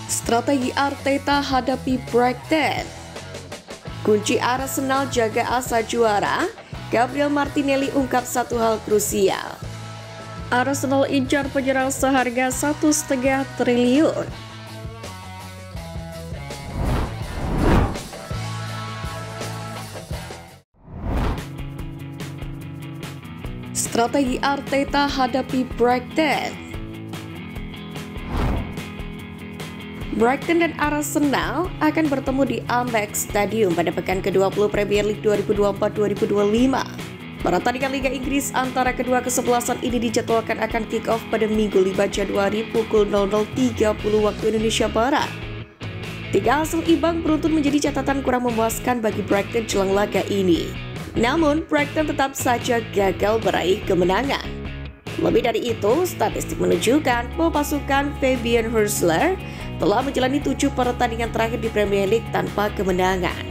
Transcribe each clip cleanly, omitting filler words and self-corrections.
Strategi Arteta hadapi Brighton. Kunci Arsenal jaga asa juara, Gabriel Martinelli ungkap satu hal krusial. Arsenal incar penyerang seharga 1,5 triliun. Strategi Arteta hadapi Brighton. Brighton dan Arsenal akan bertemu di Amex Stadium pada pekan ke-20 Premier League 2024-2025. Pertandingan Liga Inggris antara kedua kesebelasan ini dijadwalkan akan kick-off pada Minggu 5 Januari pukul 00.30 waktu Indonesia Barat. 3 hasil imbang beruntun menjadi catatan kurang memuaskan bagi Brighton jelang laga ini. Namun, Brighton tetap saja gagal meraih kemenangan. Lebih dari itu, statistik menunjukkan bahwa pasukan Fabian Hurstler telah menjalani 7 pertandingan terakhir di Premier League tanpa kemenangan.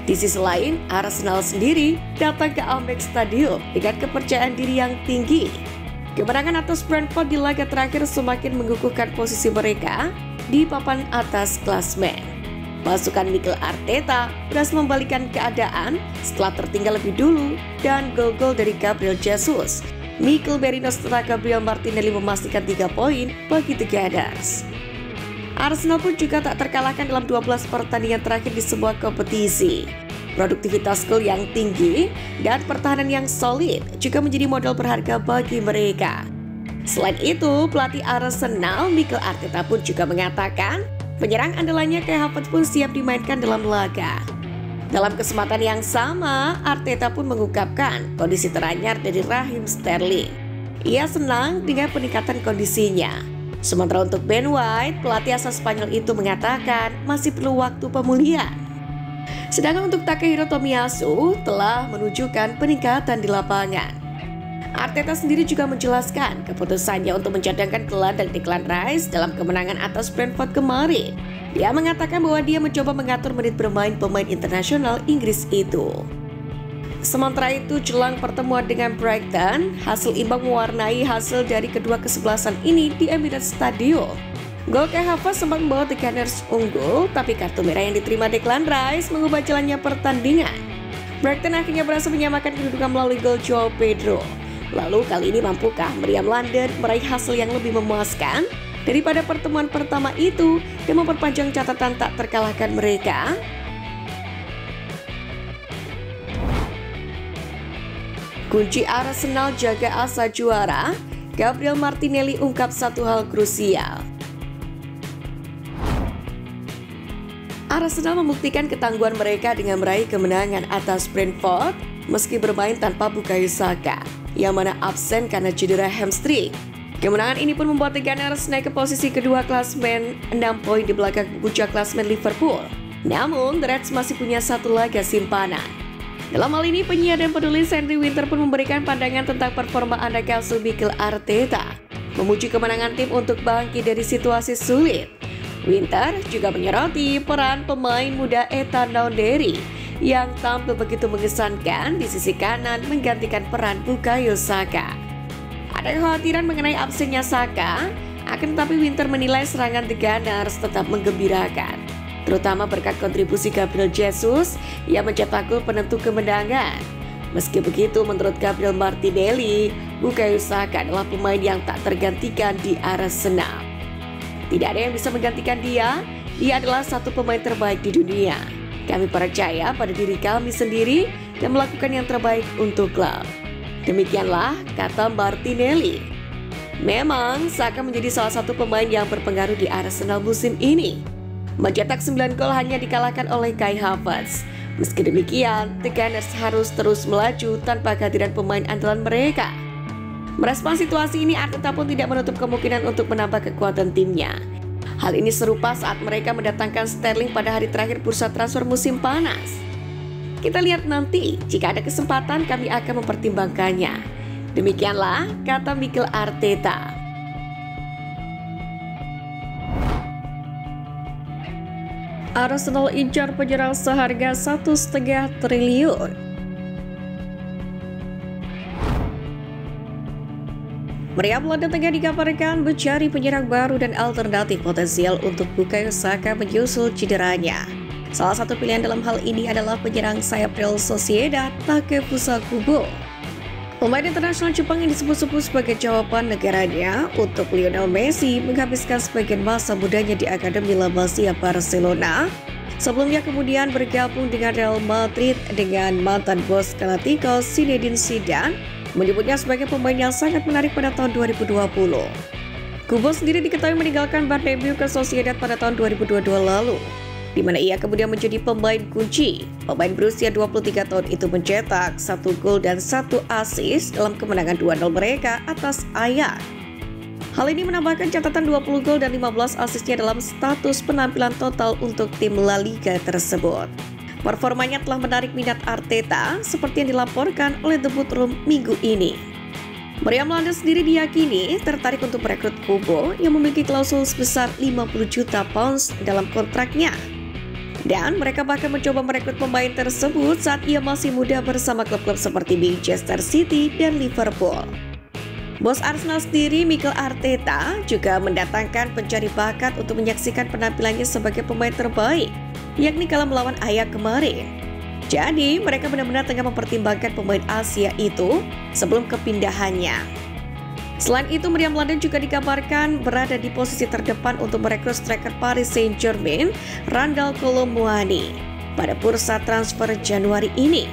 Di sisi lain, Arsenal sendiri datang ke Amex Stadium dengan kepercayaan diri yang tinggi. Kemenangan atas Brentford di laga terakhir semakin mengukuhkan posisi mereka di papan atas klasemen. Pasukan Mikel Arteta berhasil membalikkan keadaan setelah tertinggal lebih dulu dan gol-gol dari Gabriel Jesus, Mikel Merino serta Gabriel Martinelli memastikan 3 poin bagi The Gunners. Arsenal pun juga tak terkalahkan dalam 12 pertandingan terakhir di sebuah kompetisi. Produktivitas gol yang tinggi dan pertahanan yang solid juga menjadi modal berharga bagi mereka. Selain itu, pelatih Arsenal Mikel Arteta pun juga mengatakan penyerang andalannya Kai Havertz pun siap dimainkan dalam laga. Dalam kesempatan yang sama, Arteta pun mengungkapkan kondisi teranyar dari Raheem Sterling. Ia senang dengan peningkatan kondisinya. Sementara untuk Ben White, pelatih asal Spanyol itu mengatakan masih perlu waktu pemulihan. Sedangkan untuk Takehiro Tomiyasu telah menunjukkan peningkatan di lapangan. Arteta sendiri juga menjelaskan keputusannya untuk mencadangkan gelandang Declan Rice dalam kemenangan atas Brentford kemarin. Dia mengatakan bahwa dia mencoba mengatur menit bermain pemain internasional Inggris itu. Sementara itu, jelang pertemuan dengan Brighton, hasil imbang mewarnai hasil dari kedua kesebelasan ini di Emirates Stadium. Gol Kai Havertz sempat membawa The Gunners unggul, tapi kartu merah yang diterima Declan Rice mengubah jalannya pertandingan. Brighton akhirnya berhasil menyamakan kedudukan melalui gol Joao Pedro. Lalu kali ini mampukah Meriam London meraih hasil yang lebih memuaskan daripada pertemuan pertama itu dan memperpanjang catatan tak terkalahkan mereka? Kunci Arsenal jaga asa juara, Gabriel Martinelli ungkap satu hal krusial. Arsenal membuktikan ketangguhan mereka dengan meraih kemenangan atas Brentford meski bermain tanpa Bukayo Saka, yang mana absen karena cedera hamstring. Kemenangan ini pun membuat The Gunners naik ke posisi kedua klasemen 6 poin di belakang puncak klasemen Liverpool. Namun, The Reds masih punya satu laga simpanan. Dalam hal ini, penyiar dan penulis Henry Winter pun memberikan pandangan tentang performa anak asuh Mikel Arteta, memuji kemenangan tim untuk bangkit dari situasi sulit. Winter juga menyoroti peran pemain muda Ethan Nwaneri yang tampil begitu mengesankan di sisi kanan menggantikan peran Bukayo Saka. Ada kekhawatiran mengenai absennya Saka, akan tetapi Winter menilai serangan The Gunners tetap menggembirakan, terutama berkat kontribusi Gabriel Jesus yang mencetak gol penentu kemenangan. Meski begitu, menurut Gabriel Martinelli, Bukayo Saka adalah pemain yang tak tergantikan di Arsenal. Tidak ada yang bisa menggantikan dia adalah satu pemain terbaik di dunia. Kami percaya pada diri kami sendiri dan melakukan yang terbaik untuk klub. Demikianlah kata Martinelli. Memang Saka menjadi salah satu pemain yang berpengaruh di Arsenal musim ini. Mencetak 9 gol hanya dikalahkan oleh Kai Havertz. Meski demikian, The Gunners harus terus melaju tanpa kehadiran pemain andalan mereka. Merespons situasi ini, Arteta pun tidak menutup kemungkinan untuk menambah kekuatan timnya. Hal ini serupa saat mereka mendatangkan Sterling pada hari terakhir bursa transfer musim panas. Kita lihat nanti, jika ada kesempatan kami akan mempertimbangkannya. Demikianlah kata Mikel Arteta. Arsenal incar penyerang seharga 1,5 triliun. Meriam London tengah dikabarkan mencari penyerang baru dan alternatif potensial untuk Bukayo Saka menyusul cederanya. Salah satu pilihan dalam hal ini adalah penyerang sayap Real Sociedad Takefusa Kubo. Pemain internasional Jepang yang disebut-sebut sebagai jawaban negaranya untuk Lionel Messi menghabiskan sebagian masa mudanya di Akademi La Masia Barcelona. Sebelumnya kemudian bergabung dengan Real Madrid dengan mantan bos Galacticos Zinedine Zidane, menyebutnya sebagai pemain yang sangat menarik pada tahun 2020. Kubo sendiri diketahui meninggalkan Bartomeu ke Sociedad pada tahun 2022 lalu, di mana ia kemudian menjadi pemain kunci. Pemain berusia 23 tahun itu mencetak 1 gol dan 1 assist dalam kemenangan 2-0 mereka atas Ajax. Hal ini menambahkan catatan 20 gol dan 15 asisnya dalam status penampilan total untuk tim La Liga tersebut. Performanya telah menarik minat Arteta seperti yang dilaporkan oleh The Boardroom minggu ini. Meriam London sendiri diyakini tertarik untuk merekrut Kubo yang memiliki klausul sebesar 50 juta pounds dalam kontraknya. Dan mereka bahkan mencoba merekrut pemain tersebut saat ia masih muda bersama klub-klub seperti Manchester City dan Liverpool. Bos Arsenal sendiri, Mikel Arteta, juga mendatangkan pencari bakat untuk menyaksikan penampilannya sebagai pemain terbaik, yakni kala melawan Ajax kemarin. Jadi, mereka benar-benar tengah mempertimbangkan pemain Asia itu sebelum kepindahannya. Selain itu, Meriam London juga dikabarkan berada di posisi terdepan untuk merekrut striker Paris Saint-Germain, Randal Kolo Muani, pada bursa transfer Januari ini.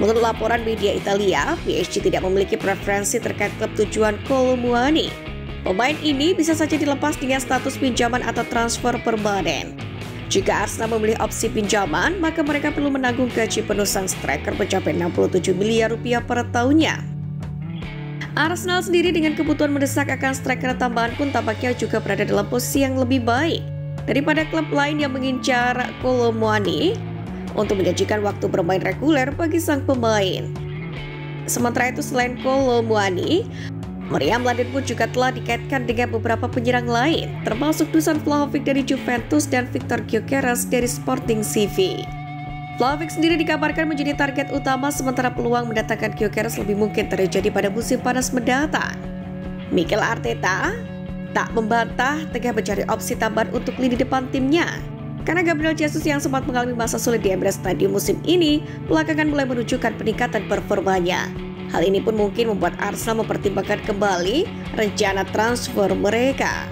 Menurut laporan media Italia, PSG tidak memiliki preferensi terkait klub tujuan Kolo Muani. Pemain ini bisa saja dilepas dengan status pinjaman atau transfer permanen. Jika Arsenal memilih opsi pinjaman, maka mereka perlu menanggung gaji penuh sang striker mencapai 67 miliar rupiah per tahunnya. Arsenal sendiri dengan kebutuhan mendesak akan striker tambahan pun tampaknya juga berada dalam posisi yang lebih baik daripada klub lain yang mengincar Kolo Muani untuk menjanjikan waktu bermain reguler bagi sang pemain. Sementara itu, selain Kolo Muani, Meriam London pun juga telah dikaitkan dengan beberapa penyerang lain, termasuk Dusan Vlahovic dari Juventus dan Viktor Gyökeres dari Sporting CV. Vlahovic sendiri dikabarkan menjadi target utama, sementara peluang mendatangkan Gyökeres lebih mungkin terjadi pada musim panas mendatang. Mikel Arteta tak membantah tengah mencari opsi tambahan untuk lini depan timnya, karena Gabriel Jesus yang sempat mengalami masa sulit di Emirates Stadium musim ini belakangan mulai menunjukkan peningkatan performanya. Hal ini pun mungkin membuat Arsenal mempertimbangkan kembali rencana transfer mereka.